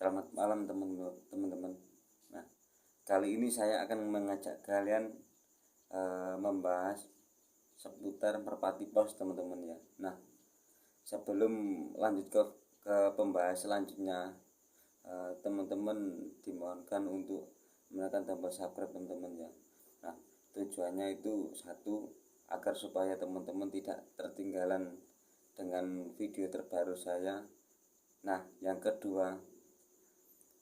Selamat malam teman-teman. Nah, kali ini saya akan mengajak kalian membahas seputar merpati pos teman-teman ya. Nah, sebelum lanjut ke pembahasan selanjutnya, teman-teman dimohonkan untuk menekan tombol subscribe teman-teman ya. Nah, tujuannya itu satu, agar supaya teman-teman tidak tertinggalan dengan video terbaru saya. Nah, yang kedua,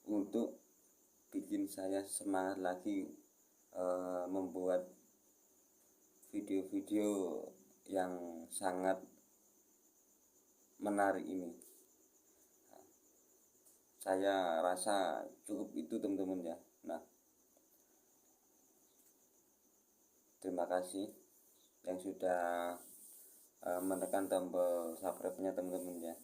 untuk bikin saya semangat lagi membuat video-video yang sangat menarik ini. Saya rasa cukup itu teman-teman ya. Nah, terima kasih yang sudah menekan tombol subscribe-nya teman-teman ya.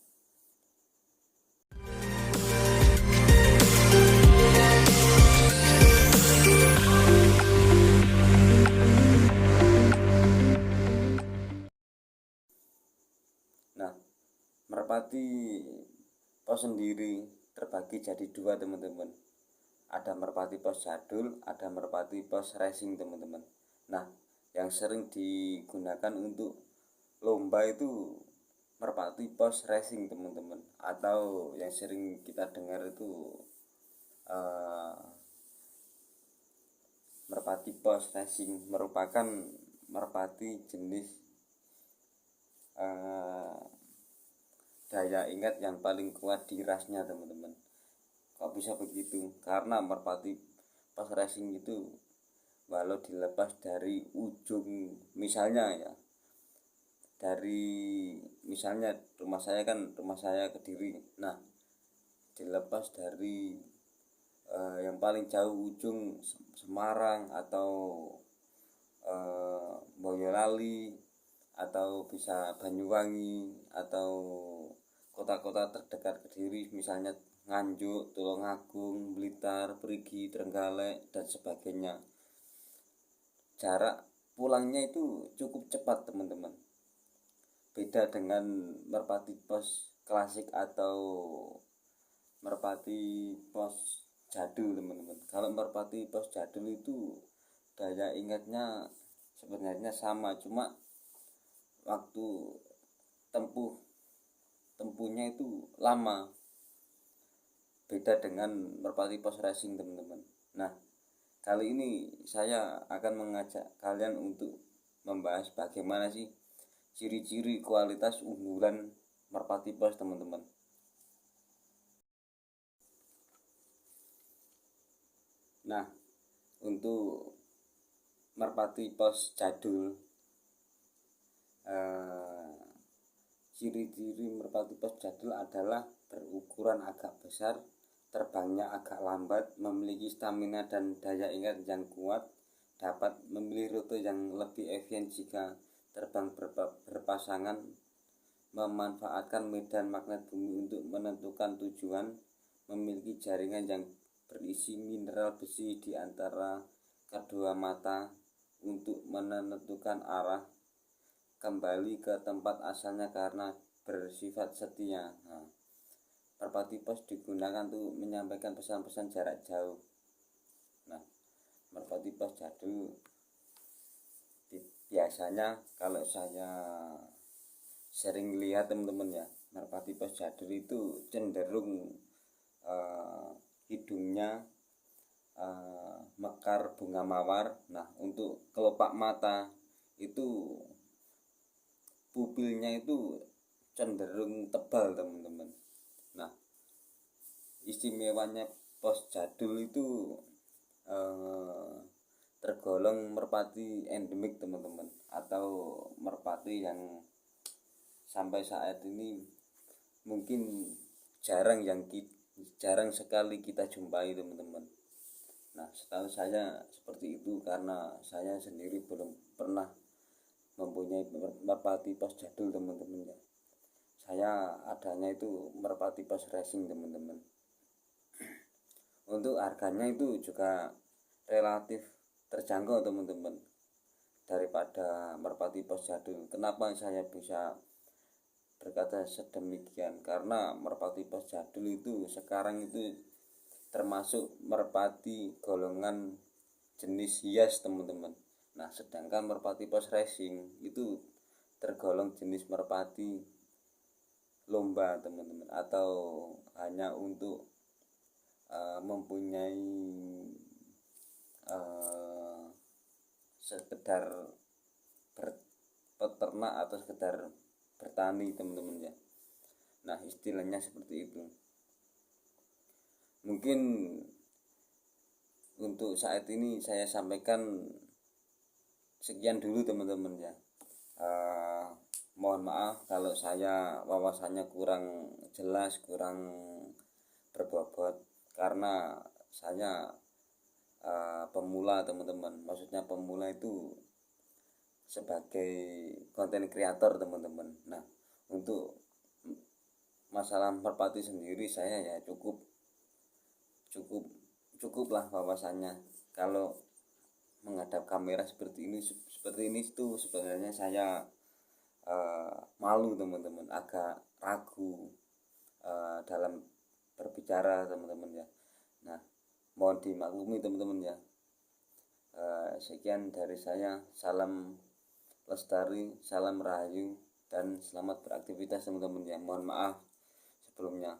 Nah, merpati pos sendiri terbagi jadi dua teman-teman. Ada merpati pos jadul, ada merpati pos racing teman-teman. Nah, yang sering digunakan untuk lomba itu merpati pos racing teman-teman, atau yang sering kita dengar itu merpati pos racing merupakan merpati jenis daya ingat yang paling kuat di rasnya teman-teman. Kok bisa begitu? Karena merpati pos racing itu walau dilepas dari ujung, misalnya ya, dari misalnya rumah saya Kediri. Nah, dilepas dari yang paling jauh ujung Semarang atau Boyolali, atau bisa Banyuwangi, atau kota-kota terdekat Kediri, misalnya Nganjuk, Tulungagung, Blitar, Perigi, Trenggalek, dan sebagainya. Jarak pulangnya itu cukup cepat teman-teman. Beda dengan merpati pos klasik atau merpati pos jadul teman-teman. Kalau merpati pos jadul itu daya ingatnya sebenarnya sama, cuma waktu tempuhnya itu lama. Beda dengan merpati pos racing teman-teman. Nah, kali ini saya akan mengajak kalian untuk membahas bagaimana sih ciri-ciri kualitas unggulan merpati pos teman-teman. Nah, untuk merpati pos jadul, ciri-ciri merpati pos jadul adalah berukuran agak besar, terbangnya agak lambat, memiliki stamina dan daya ingat yang kuat, dapat memilih rute yang lebih efisien jika terbang berpasangan, memanfaatkan medan magnet bumi untuk menentukan tujuan, memiliki jaringan yang berisi mineral besi di antara kedua mata untuk menentukan arah, kembali ke tempat asalnya karena bersifat setia. Nah, merpati pos digunakan untuk menyampaikan pesan-pesan jarak jauh. Nah, merpati pos jadul biasanya kalau saya sering lihat teman-teman ya, merpati pos jadul itu cenderung hidungnya mekar bunga mawar. Nah, untuk kelopak mata itu pupilnya itu cenderung tebal teman-teman. Nah, istimewanya pos jadul itu tergolong merpati endemik teman-teman, atau merpati yang sampai saat ini mungkin jarang sekali kita jumpai teman-teman. Nah, setahu saya seperti itu karena saya sendiri belum pernah mempunyai merpati pos jadul teman-teman ya. Saya adanya itu merpati pos racing teman-teman. Untuk harganya itu juga relatif terjangkau teman-teman daripada merpati pos jadul. Kenapa saya bisa berkata sedemikian karena merpati pos jadul itu sekarang itu termasuk merpati golongan jenis hias teman-teman. Nah sedangkan merpati pos racing itu tergolong jenis merpati lomba teman-teman, atau hanya untuk mempunyai sekedar peternak atau sekedar bertani teman-teman ya. Nah istilahnya seperti itu. Mungkin untuk saat ini saya sampaikan sekian dulu teman-teman ya. Mohon maaf kalau saya wawasannya kurang jelas, kurang berbobot karena saya pemula teman-teman. Maksudnya pemula itu sebagai konten kreator teman-teman. Nah untuk masalah merpati sendiri saya ya cukup lah wawasannya. Kalau menghadap kamera seperti ini itu sebenarnya saya malu teman-teman, agak ragu dalam berbicara teman-teman ya. Nah mohon dimaklumi teman-teman ya. Sekian dari saya, salam lestari, salam rahayu, dan selamat beraktivitas teman-teman ya. Mohon maaf sebelumnya.